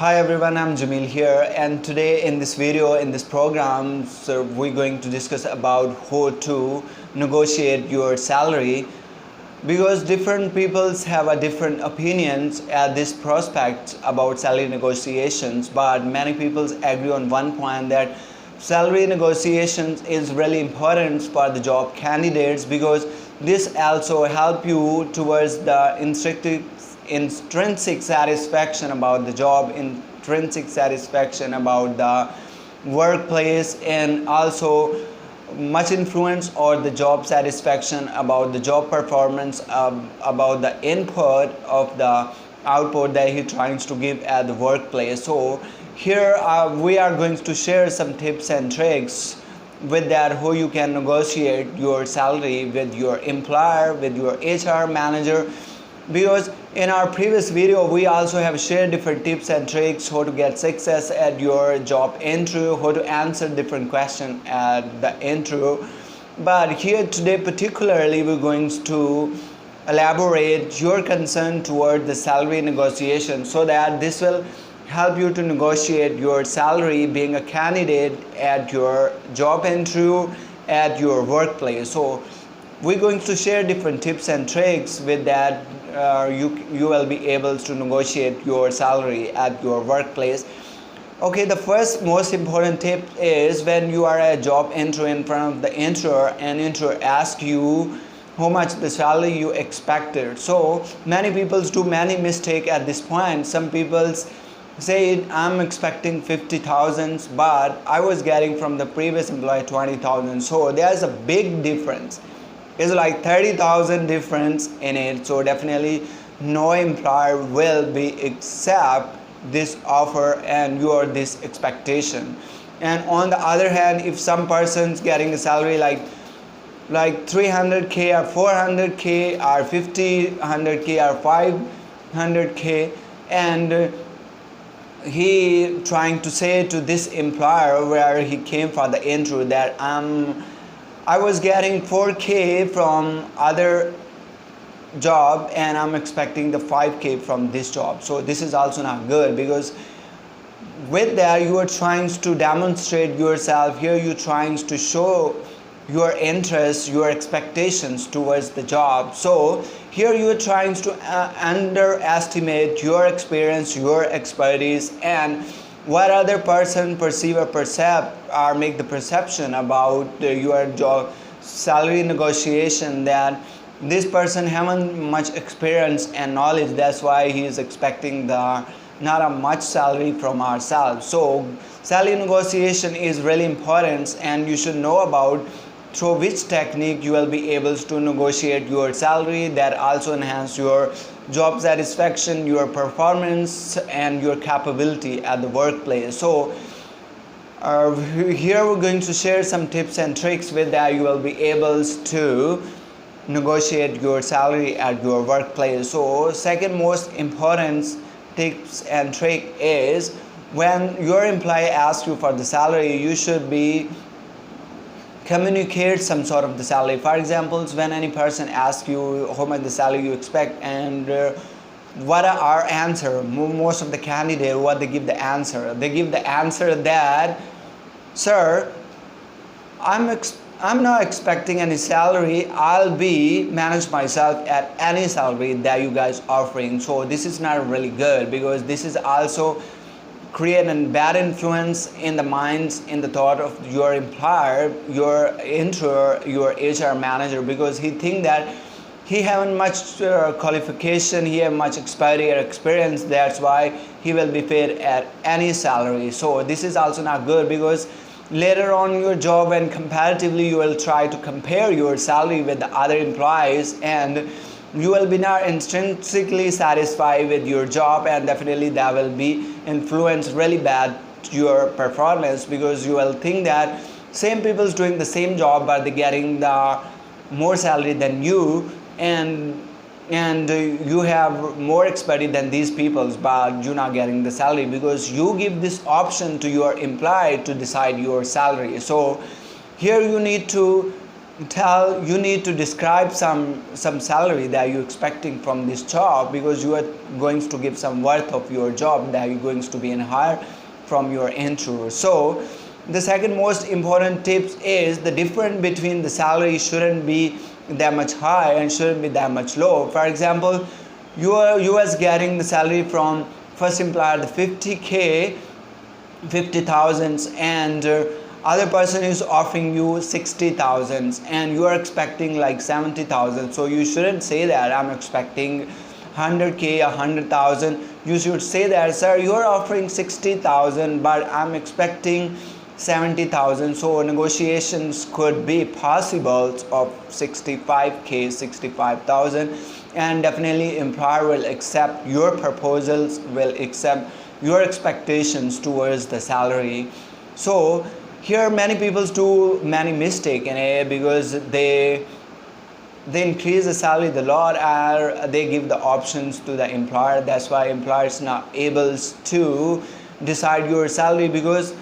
Hi everyone, I'm Jamil here, and today in this video, in this program, we're going to discuss about how to negotiate your salary, because different peoples have a different opinions at this prospect about salary negotiations, but many people agree on one point that salary negotiations is really important for the job candidates, because this also help you towards the intrinsic satisfaction about the job, intrinsic satisfaction about the workplace, and also much influence or the job satisfaction about the job performance, about the input of the output that he tries to give at the workplace. So here we are going to share some tips and tricks with that, how you can negotiate your salary with your employer, with your HR manager, because in our previous video we also have shared different tips and tricks how to get success at your job interview, how to answer different questions at the interview. But here today particularly we're going to elaborate your concern toward the salary negotiation, so that this will help you to negotiate your salary being a candidate at your job interview, at your workplace. So we're going to share different tips and tricks with that. You will be able to negotiate your salary at your workplace. Okay, the first most important tip is when you are at a job interview in front of the interviewer, and interviewer asks you how much the salary you expected. So many people do many mistake at this point. Some people say I'm expecting 50,000, but I was getting from the previous employee 20,000. So there's a big difference. It's like 30,000 difference in it. So definitely no employer will be accept this offer and your this expectation. And on the other hand, if some person's getting a salary like 300k or 400k or 100k or 500k, and he trying to say to this employer where he came for the interview that I was getting 4k from other job and I'm expecting the 5k from this job. So this is also not good, because with that you are trying to demonstrate yourself. Here you're trying to show your interest, your expectations towards the job. So here you are trying to underestimate your experience, your expertise, and what other person perceive or perceive or make the perception about your job salary negotiation, that this person haven't much experience and knowledge, that's why he is expecting the not a much salary from ourselves. So salary negotiation is really important, and you should know about through which technique you will be able to negotiate your salary that also enhance your job satisfaction, your performance, and your capability at the workplace. So here we're going to share some tips and tricks with that you will be able to negotiate your salary at your workplace. So second most important tips and trick is when your employee asks you for the salary, you should be communicate some sort of the salary. For example, when any person asks you how much the salary you expect, and what are our answer, most of the candidate, what they give the answer, they give the answer that, sir, I'm not expecting any salary, I'll be manage myself at any salary that you guys offering. So this is not really good, because this is also create a bad influence in the minds, in the thought of your employer, your interviewer, your HR manager, because he think that he haven't much qualification, he have much experience, that's why he will be paid at any salary. So this is also not good, because later on your job and comparatively you will try to compare your salary with the other employees, and you will be not intrinsically satisfied with your job, and definitely that will be influenced really bad to your performance, because you will think that same people is doing the same job but they're getting the more salary than you, and you have more expertise than these people, but you're not getting the salary because you give this option to your employee to decide your salary. So here you need to you need to describe some salary that you're expecting from this job, because you are going to give some worth of your job that you're going to be in hire from your interviewer. So the second most important tips is the difference between the salary shouldn't be that much high and shouldn't be that much low. For example, you was getting the salary from first employer the 50,000, and other person is offering you 60,000 and you are expecting like 70,000. So you shouldn't say that I'm expecting 100k, 100,000. You should say that, sir, you are offering 60,000 but I'm expecting 70,000. So negotiations could be possible of 65k, 65,000, and definitely employer will accept your proposals, will accept your expectations towards the salary. So here many people do many mistakes in it, because they increase the salary a lot, or they give the options to the employer. That's why employers not able to decide your salary, because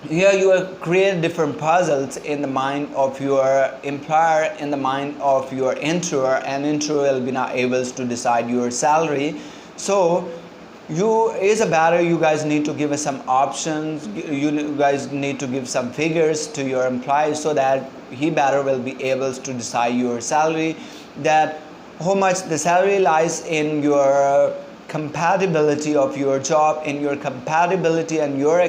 here you create different puzzles in the mind of your employer, in the mind of your interviewer, and interviewer will be not able to decide your salary. So you guys need to give us some options. You guys need to give some figures to your employee, so that he better will be able to decide your salary, that how much the salary lies in your compatibility of your job, in your compatibility and your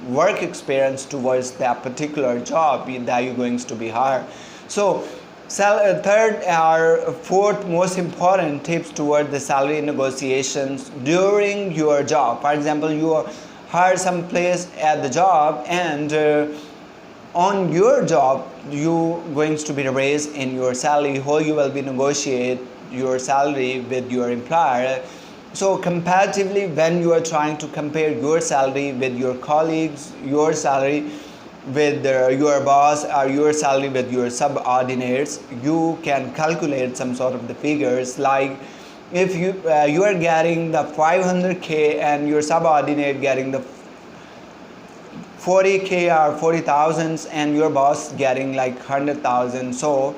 work experience towards that particular job that you're going to be hired. So third or fourth most important tips toward the salary negotiations during your job. For example, you hire some place at the job, and on your job you going to be raised in your salary, how you will be negotiate your salary with your employer. So comparatively, when you are trying to compare your salary with your colleagues, your salary with your boss, or your salary with your subordinates, you can calculate some sort of the figures. Like if you are getting the 500k and your subordinate getting the 40k or 40,000, and your boss getting like 100,000, so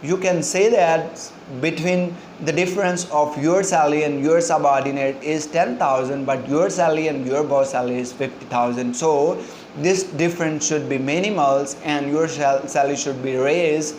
you can say that between the difference of your salary and your subordinate is 10,000, but your salary and your boss salary is 50,000. So this difference should be minimal, and your salary should be raised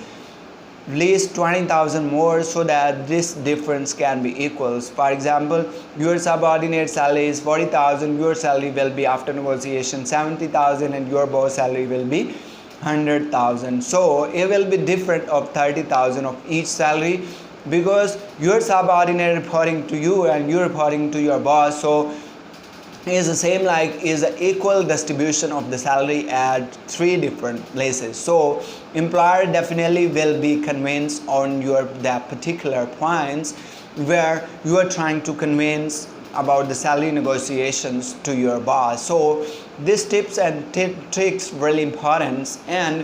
at least 20,000 more, so that this difference can be equals. For example, your subordinate salary is 40,000, your salary will be after negotiation 70,000, and your boss salary will be 100,000. So it will be different of 30,000 of each salary, because your subordinate reporting to you and you reporting to your boss. So is the same, like is an equal distribution of the salary at three different places. So employer definitely will be convinced on that particular points where you are trying to convince about the salary negotiations to your boss. So these tips and tricks really important. And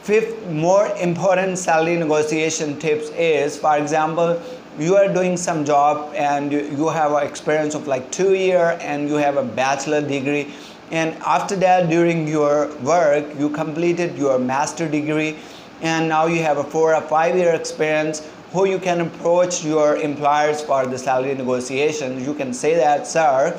fifth more important salary negotiation tips is, for example, you are doing some job and you have an experience of like 2 years and you have a bachelor degree, and after that during your work you completed your master degree, and now you have a 4 or 5 year experience. Who you can approach your employers for the salary negotiations. You can say that, sir,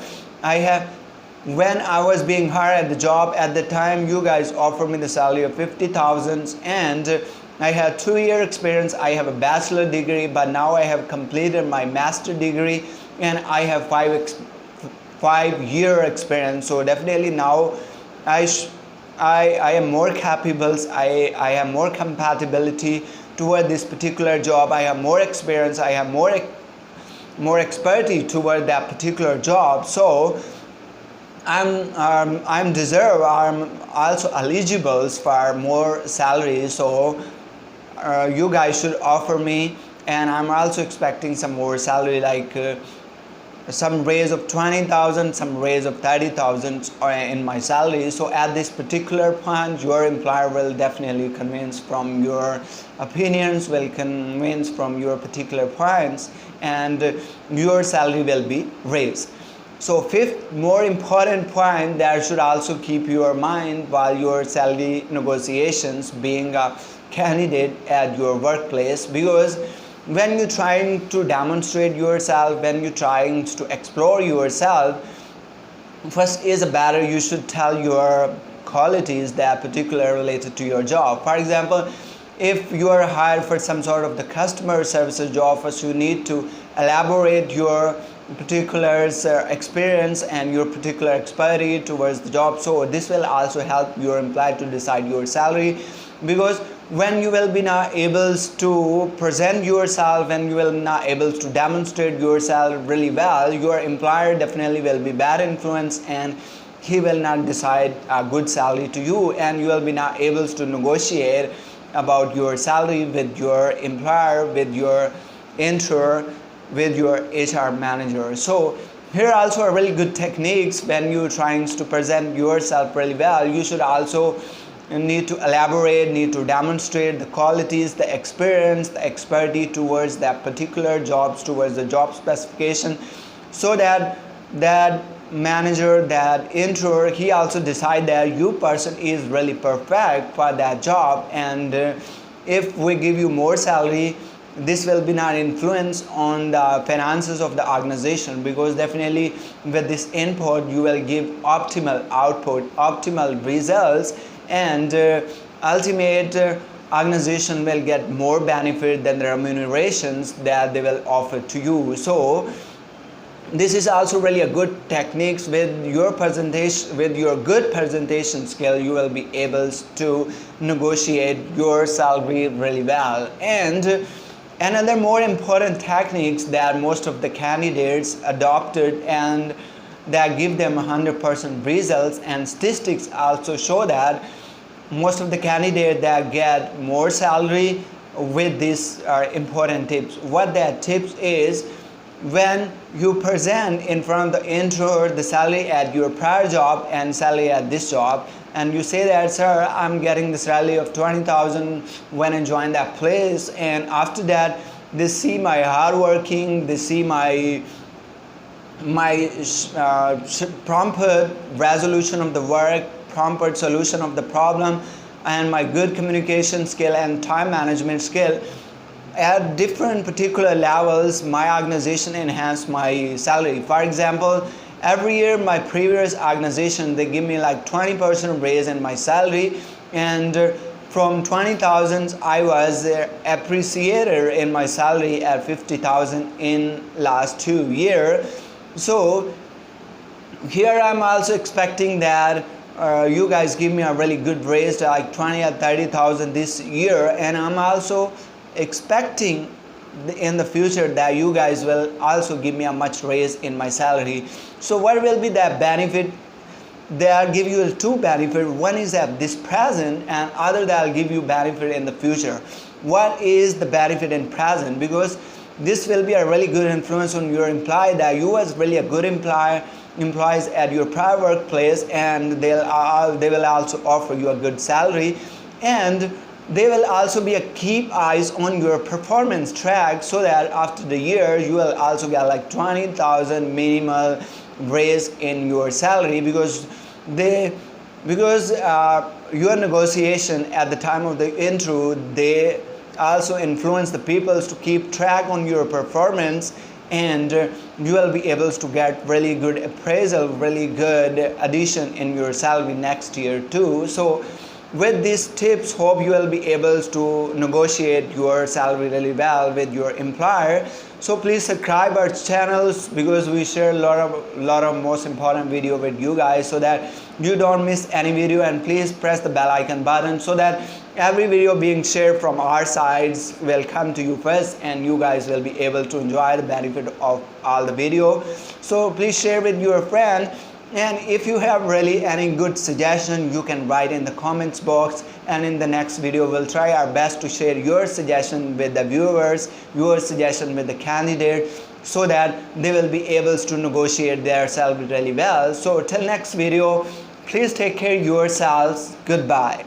when I was being hired at the job, at the time you guys offered me the salary of 50,000, and I had 2 year experience, I have a bachelor degree, but now I have completed my master degree and I have 5 year experience. So definitely now I am more capable, I have more compatibility toward this particular job, I have more experience, I have more expertise toward that particular job. So I'm also eligible for more salary. So you guys should offer me, and I'm also expecting some more salary, like some raise of 20,000, some raise of 30,000 in my salary. So at this particular point, your employer will definitely convince from your opinions, will convince from your particular points, and your salary will be raised. So fifth more important point that should also keep your mind while your salary negotiations being a candidate at your workplace, because when you're trying to demonstrate yourself, when you're trying to explore yourself, first is a better you should tell your qualities that particular related to your job. For example, if you are hired for some sort of the customer services job, first you need to elaborate your particular experience and your particular expertise towards the job. So this will also help your employer to decide your salary, because when you will be not able to present yourself, when you will not able to demonstrate yourself really well, your employer definitely will be bad influence and he will not decide a good salary to you, and you will be not able to negotiate about your salary with your employer, with your intern, with your HR manager. So here also are really good techniques when you're trying to present yourself really well. You should also need to elaborate, need to demonstrate the qualities, the experience, the expertise towards that particular jobs, towards the job specification, so that that manager, that intern, he also decide that you person is really perfect for that job, and if we give you more salary, this will be not influence on the finances of the organization, because definitely with this input you will give optimal output, optimal results, and ultimate organization will get more benefit than the remunerations that they will offer to you. So this is also really a good techniques. With your presentation, with your good presentation skill, you will be able to negotiate your salary really well. And another more important techniques that most of the candidates adopted and that give them 100% results, and statistics also show that most of the candidates that get more salary with these important tips. What that tips is, when you present in front of the intern the salary at your prior job and salary at this job, and you say that, sir, I'm getting the salary of 20,000 when I joined that place, and after that they see my hard working, they see my prompt resolution of the work, prompt solution of the problem, and my good communication skill and time management skill. At different particular levels, my organization enhanced my salary. For example, every year my previous organization, they give me like 20% raise in my salary, and from 20,000 I was appreciated in my salary at 50,000 in last 2 years. So here I'm also expecting that you guys give me a really good raise, like 20 or 30,000 this year, and I'm also expecting in the future that you guys will also give me a much raise in my salary. So what will be the benefit? They'll give you two benefits. One is at this present, and other they'll give you benefit in the future. What is the benefit in present? Because this will be a really good influence on your employee, that you was really a good employees at your prior workplace, and they will also offer you a good salary, and they will also be a keep eyes on your performance track, so that after the year you will also get like 20,000 minimal raise in your salary, because your negotiation at the time of the intro, they also influence the people to keep track on your performance, and you will be able to get really good appraisal, really good addition in your salary next year too. So with these tips, hope you will be able to negotiate your salary really well with your employer. So please subscribe our channels, because we share a lot of most important video with you guys, so that you don't miss any video, and please press the bell icon button so that every video being shared from our sides will come to you first, and you guys will be able to enjoy the benefit of all the video. So please share with your friend. And if you have really any good suggestion, you can write in the comments box, and in the next video we'll try our best to share your suggestion with the viewers, your suggestion with the candidate, so that they will be able to negotiate their salary really well. So till next video, please take care of yourselves. Goodbye.